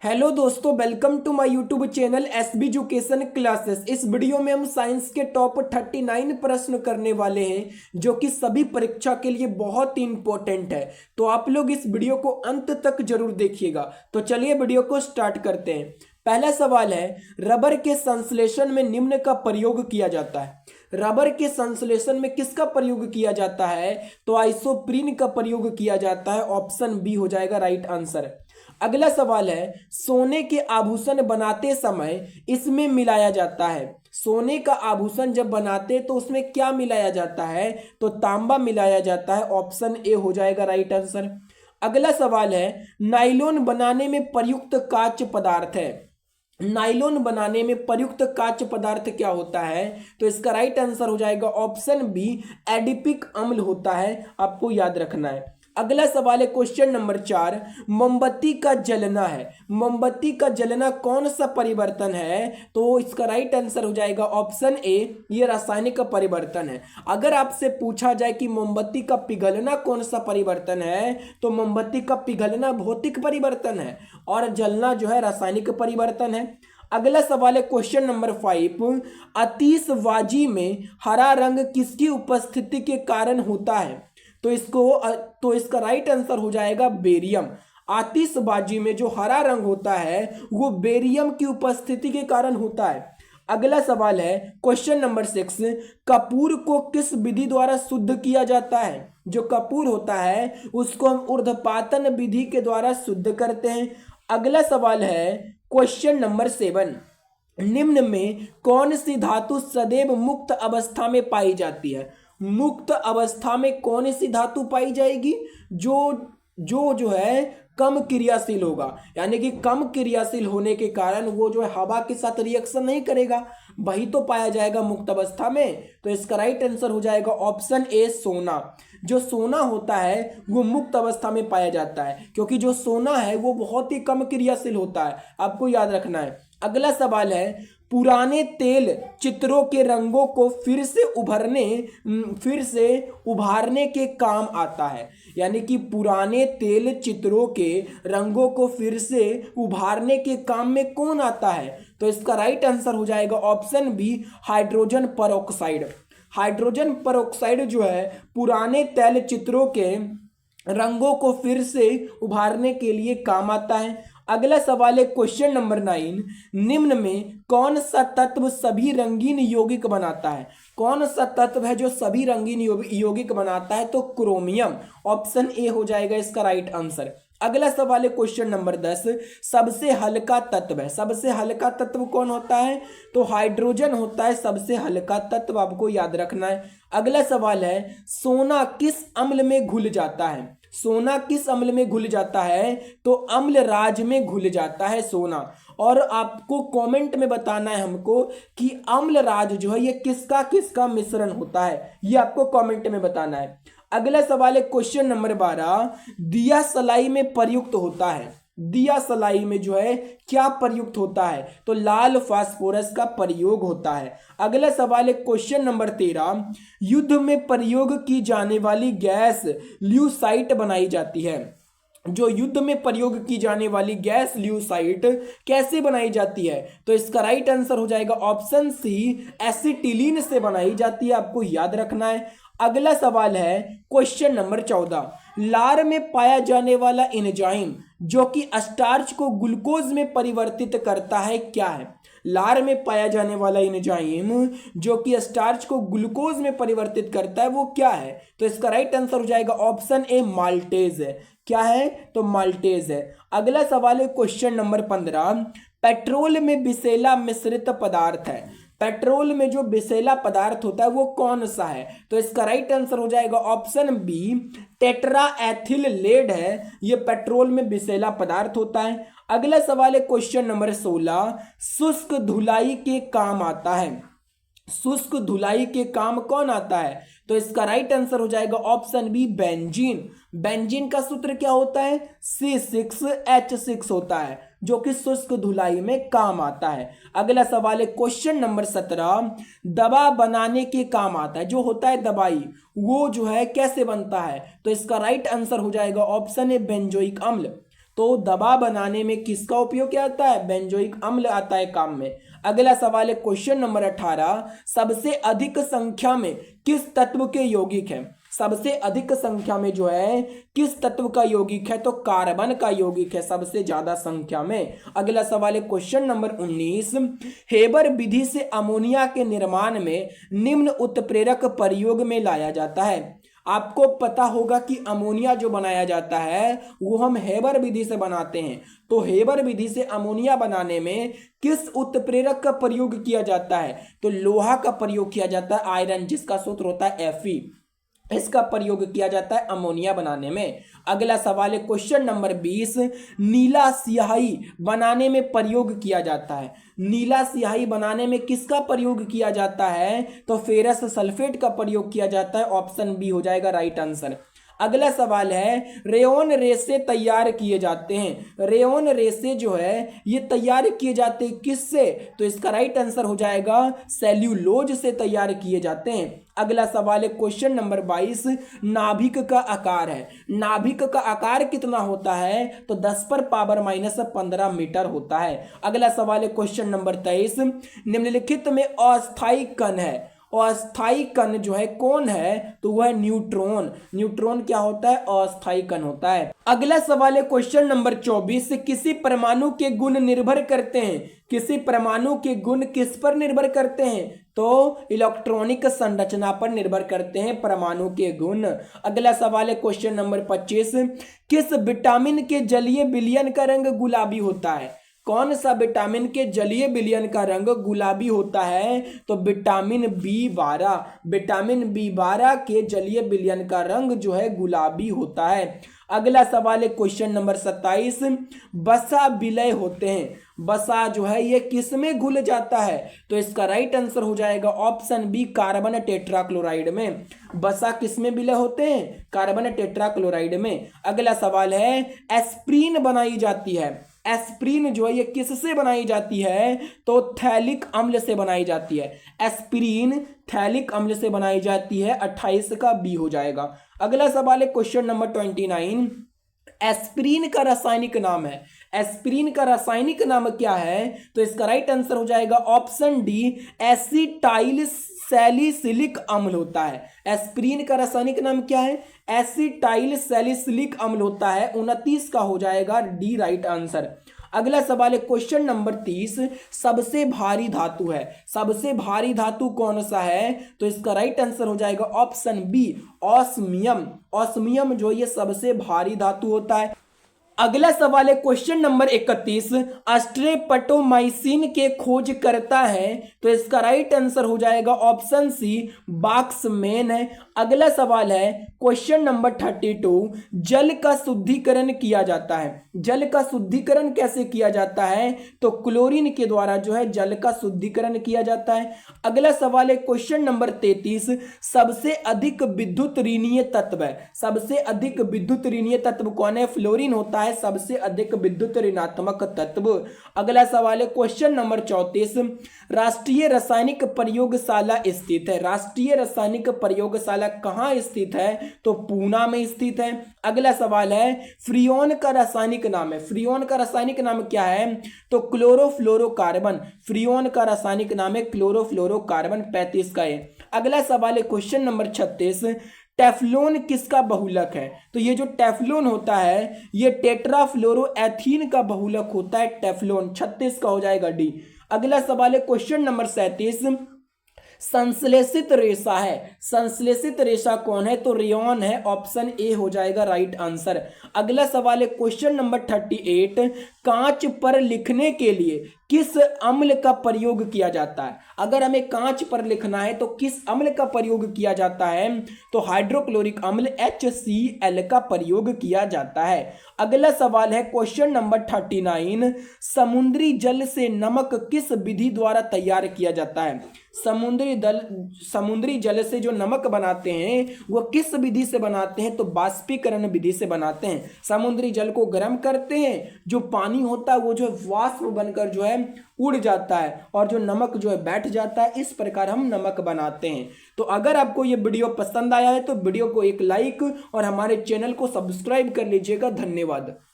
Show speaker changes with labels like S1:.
S1: Hello दोस्तों, welcome to my YouTube channel SB education classes. इस video में हम साइंस के टॉप 39 प्रश्न करने वाले हैं जो कि सभी परीक्षा के लिए बहुत ही इंपॉर्टेंट है। तो आप लोग इस वीडियो को अंत तक जरूर देखिएगा। तो चलिए वीडियो को स्टार्ट करते हैं। पहला सवाल है, रबर के संश्लेषण में निम्न का प्रयोग किया जाता है। रबर के संश्लेषण में किसका प्रयोग किया जाता है? तो आइसोप्रीन का प्रयोग किया जाता है। ऑप्शन बी हो जाएगा राइट आंसर। अगला सवाल है, सोने के आभूषण बनाते समय इसमें मिलाया जाता है। सोने का आभूषण जब बनाते तो उसमें क्या मिलाया जाता है? तो तांबा मिलाया जाता है। ऑप्शन ए हो जाएगा राइट आंसर। अगला सवाल है, नाइलॉन बनाने में प्रयुक्त काच पदार्थ है। नाइलॉन बनाने में प्रयुक्त काच पदार्थ क्या होता है? तो इसका राइट आंसर हो जाएगा ऑप्शन बी, एडिपिक अम्ल होता है। आपको याद रखना है। अगला सवाल है क्वेश्चन नंबर 4, मोमबत्ती का जलना है। मोमबत्ती का जलना कौन सा परिवर्तन है? तो इसका राइट आंसर हो जाएगा ऑप्शन ए, ये रासायनिक परिवर्तन है। अगर आपसे पूछा जाए कि मोमबत्ती का पिघलना कौन सा परिवर्तन है, तो मोमबत्ती का पिघलना भौतिक परिवर्तन है और जलना जो है रासायनिक परिवर्तन है। अगला सवाल है क्वेश्चन नंबर 5, आतिशबाजी में हरा रंग किसकी उपस्थिति के कारण होता है? तो इसका राइट आंसर हो जाएगा बेरियम। आतिशबाजी में जो हरा रंग होता है वो बेरियम की उपस्थिति के कारण होता है। अगला सवाल है क्वेश्चन नंबर 6, कपूर को किस विधि द्वारा शुद्ध किया जाता है? जो कपूर होता है उसको हम ऊर्ध्वपातन विधि के द्वारा शुद्ध करते हैं। अगला सवाल है क्वेश्चन नंबर 7, निम्न में कौन सी धातु सदैव मुक्त अवस्था में पाई जाती है? मुक्त अवस्था में कौन सी धातु पाई जाएगी? जो है कम क्रियाशील होगा, यानी कि कम क्रियाशील होने के कारण वो जो है हवा के साथ रिएक्शन नहीं करेगा, वही तो पाया जाएगा मुक्त अवस्था में। तो इसका राइट आंसर हो जाएगा ऑप्शन ए, सोना। जो सोना होता है वो मुक्त अवस्था में पाया जाता है, क्योंकि जो सोना है वो बहुत ही कम क्रियाशील होता है। आपको याद रखना है। अगला सवाल है, पुराने तेल चित्रों के रंगों को फिर से उभारने के काम आता है। यानी कि पुराने तेल चित्रों के रंगों को फिर से उभारने के काम में कौन आता है? तो इसका राइट आंसर हो जाएगा option B, hydrogen peroxide. Hydrogen peroxide जो है पुराने तैल चित्रों के रंगों को फिर से उभारने के लिए काम आता है। अगला सवाल है क्वेश्चन नंबर 9, निम्न में कौन सा तत्व सभी रंगीन यौगिक बनाता है? कौन सा तत्व है जो सभी रंगीन यौगिक बनाता है? तो क्रोमियम। ऑप्शन ए हो जाएगा इसका राइट आंसर। अगला सवाल है क्वेश्चन नंबर 10, सबसे हल्का तत्व है। सबसे हल्का तत्व कौन होता है? तो हाइड्रोजन होता है सबसे हल्का तत्व। आपको याद रखना है। अगला सवाल है, सोना किस अम्ल में घुल जाता है? सोना किस अम्ल में घुल जाता है? तो अम्ल राज में घुल जाता है सोना। और आपको कमेंट में बताना है हमको कि अम्ल राज जो है ये किसका किसका मिश्रण होता है, ये आपको कमेंट में बताना है। अगला सवाल है क्वेश्चन नंबर 12, दिया सलाई में प्रयुक्त होता है। दिया सलाई में जो है क्या प्रयुक्त होता है? तो लाल फास्फोरस का प्रयोग होता है। अगला सवाल है क्वेश्चन नंबर 13, युद्ध में प्रयोग की जाने वाली गैस ल्यूसाइट बनाई जाती है। जो युद्ध में प्रयोग की जाने वाली गैस ल्यूसाइट कैसे बनाई जाती है? तो इसका राइट आंसर हो जाएगा ऑप्शन सी, एसिटिलीन से बनाई जाती है। आपको याद रखना है। अगला सवाल है क्वेश्चन नंबर 14, लार में पाया जाने वाला एंजाइम जो कि स्टार्च को ग्लूकोज में परिवर्तित करता है क्या है? लार में पाया जाने वाला एंजाइम जो कि स्टार्च को ग्लूकोज में परिवर्तित करता है वो क्या है? तो इसका राइट आंसर हो जाएगा ऑप्शन ए, माल्टेज है। क्या है? तो माल्टेज है। अगला सवाल है क्वेश्चन नंबर 15, पेट्रोल में विषैला मिश्रित पदार्थ है। पेट्रोल में जो विषैला पदार्थ होता है वो कौन सा है? तो इसका राइट आंसर हो जाएगा option B, tetra ethyl lead है। ये पेट्रोल में विषैला पदार्थ होता है। अगला सवाल है क्वेश्चन नंबर 16, शुष्क धुलाई के काम आता है। शुष्क धुलाई के काम कौन आता है? तो इसका राइट आंसर हो जाएगा ऑप्शन बी, बेंजीन। बेंजीन का सूत्र क्या होता है? C6H6 होता है, जो कि शुष्क धुलाई में काम आता है। अगला सवाल है क्वेश्चन नंबर 17, दवा बनाने के काम आता है। जो होता है दवाई वो जो है कैसे बनता है? तो इसका राइट आंसर हो जाएगा ऑप्शन ए, बेंजोइक अम्ल। तो दवा बनाने में किसका उपयोग किया जाता है? बेंजोइक अम्ल आता है काम में। अगला सवाल है क्वेश्चन नंबर 18, सबसे अधिक संख्या में किस तत्व के यौगिक है? सबसे अधिक संख्या में जो है किस तत्व का यौगिक है? तो कार्बन का यौगिक है सबसे ज्यादा संख्या में। अगला सवाल है क्वेश्चन नंबर 19, हेबर विधि से अमोनिया के निर्माण में निम्न उत्प्रेरक प्रयोग में लाया जाता है। आपको पता होगा कि अमोनिया जो बनाया जाता है वो हम हेबर विधि से बनाते हैं। तो हेबर विधि से अमोनिया बनाने में किस उत्प्रेरक का प्रयोग किया जाता है? तो लोहा का प्रयोग किया जाता है, आयरन, जिसका सूत्र होता है Fe। इसका प्रयोग किया जाता है अमोनिया बनाने में। अगला सवाल है क्वेश्चन नंबर 20, नीला स्याही बनाने में प्रयोग किया जाता है। नीला स्याही बनाने में किसका प्रयोग किया जाता है? तो फेरस सल्फेट का प्रयोग किया जाता है। ऑप्शन बी हो जाएगा राइट आंसर। अगला सवाल है रेयोन रेसे तैयार किए जाते हैं। रेयोन रेसे जो है ये तैयार किए जाते हैं किससे? तो इसका राइट आंसर हो जाएगा सेल्यूलोज से तैयार किए जाते हैं। अगला सवाल है क्वेश्चन नंबर 22, नाभिक का आकार है। नाभिक का आकार कितना होता है? तो 10⁻⁻15 मीटर होता है। अगला सवाल है क्वेश्चन नंबर 23, निम्नलिखित में अस्थायी कण है। अस्थायी कण जो है कौन है? तो वह है न्यूट्रॉन। न्यूट्रॉन क्या होता है? अस्थायी कण होता है। अगला सवाल है क्वेश्चन नंबर 24, किसी परमाणु के गुण निर्भर करते हैं। किसी परमाणु के गुण किस पर निर्भर करते हैं? तो इलेक्ट्रॉनिक संरचना पर निर्भर करते हैं परमाणु के गुण। अगला सवाल है क्वेश्चन नंबर 25, किस विटामिन के जलीय विलयन का रंग गुलाबी होता है? कौन सा विटामिन के जलीय विलयन का रंग गुलाबी होता है? तो विटामिन B12। विटामिन B12 के जलीय विलयन का रंग जो है गुलाबी होता है। अगला सवाल है क्वेश्चन नंबर 27, वसा विलय होते हैं। वसा जो है ये किस में घुल जाता है? तो इसका राइट आंसर हो जाएगा ऑप्शन बी, कार्बन टेट्राक्लोराइड में। वसा किस में विलय होते हैं? कार्बन टेट्राक्लोराइड में। अगला सवाल है एस्प्रीन बनाई जाती है। एस्प्रीन जो है ये किससे बनाई जाती है? तो थैलिक अम्ल से बनाई जाती है। एस्प्रीन थैलिक अम्ल से बनाई जाती है। 28 का बी हो जाएगा। अगला सवाल है क्वेश्चन नंबर 29, एस्प्रीन का रासायनिक नाम है। एस्प्रीन का रासायनिक नाम क्या है? तो इसका राइट आंसर हो जाएगा ऑप्शन डी, एसिटाइल सैलिसिलिक अम्ल होता है। एस्प्रीन का रासायनिक नाम क्या है? एसिटाइल सैलिसिलिक अम्ल होता है। 29 का हो जाएगा डी राइट आंसर। अगला सवाल है क्वेश्चन नंबर 30, सबसे भारी धातु है। सबसे भारी धातु कौन सा है? तो इसका राइट आंसर हो जाएगा ऑप्शन बी, ऑस्मियम। ऑस्मियम जो ये सबसे भारी धातु होता है। अगला सवाल है क्वेश्चन नंबर 31, स्ट्रेप्टोमाइसिन के खोज करता है। तो इसका राइट आंसर हो जाएगा ऑप्शन सी, बॉक्समैन है। अगला सवाल है क्वेश्चन नंबर 32, जल का शुद्धिकरण किया जाता है। जल का शुद्धिकरण कैसे किया जाता है? तो क्लोरीन के द्वारा जो है जल का शुद्धिकरण किया जाता है। अगला सवाल है क्वेश्चन नंबर 33, सबसे अधिक विद्युत ऋणीय तत्व है। सबसे अधिक विद्युत ऋणीय तत्व कौन है? फ्लोरीन होता है सबसे अधिक विद्युत ऋणात्मक तत्व। अगला सवाल है क्वेश्चन नंबर 34, राष्ट्रीय रासायनिक प्रयोगशाला स्थित है। राष्ट्रीय रासायनिक प्रयोगशाला कहाँ स्थित है? तो पूना में स्थित है। अगला सवाल है फ्रियोन का रासायनिक नाम है। फ्रियोन का रासायनिक नाम क्या है? तो क्लोरोफ्लोरोकार्बन। फ्रियोन का रासायनिक नाम है क्लोरोफ्लोरोकार्बन। 35 का है। अगला सवाल है क्वेश्चन नंबर 36, टेफ्लॉन किसका बहुलक है? तो ये जो टेफ्लॉन होता है ये टेट्राफ्लोरोएथीन का बहुलक होता है टेफ्लॉन। 36 का हो जाएगा डी। अगला सवाल है क्वेश्चन नंबर 37, संश्लेषित रेशा है। संश्लेषित रेशा कौन है? तो रेयॉन है। ऑप्शन ए हो जाएगा राइट आंसर। अगला सवाल है क्वेश्चन नंबर 38, कांच पर लिखने के लिए किस अम्ल का प्रयोग किया जाता है? अगर हमें कांच पर लिखना है तो किस अम्ल का प्रयोग किया जाता है? तो हाइड्रोक्लोरिक अम्ल HCl का प्रयोग किया जाता है। अगला सवाल है क्वेश्चन नंबर 39, समुद्री जल से नमक किस विधि द्वारा तैयार किया जाता है? समुद्री जल से जो नमक बनाते हैं वो किस विधि से बनाते हैं? तो बाष्पीकरण विधि से बनाते हैं। समुद्री जल को गर्म करते हैं, जो पानी होता है वो जो वाष्प बनकर जो है उड़ जाता है और जो नमक जो है बैठ जाता है। इस प्रकार हम नमक बनाते हैं। तो अगर आपको ये वीडियो पसंद आया है तो वीडियो को एक लाइक और हमारे चैनल को सब्सक्राइब कर लीजिएगा। धन्यवाद।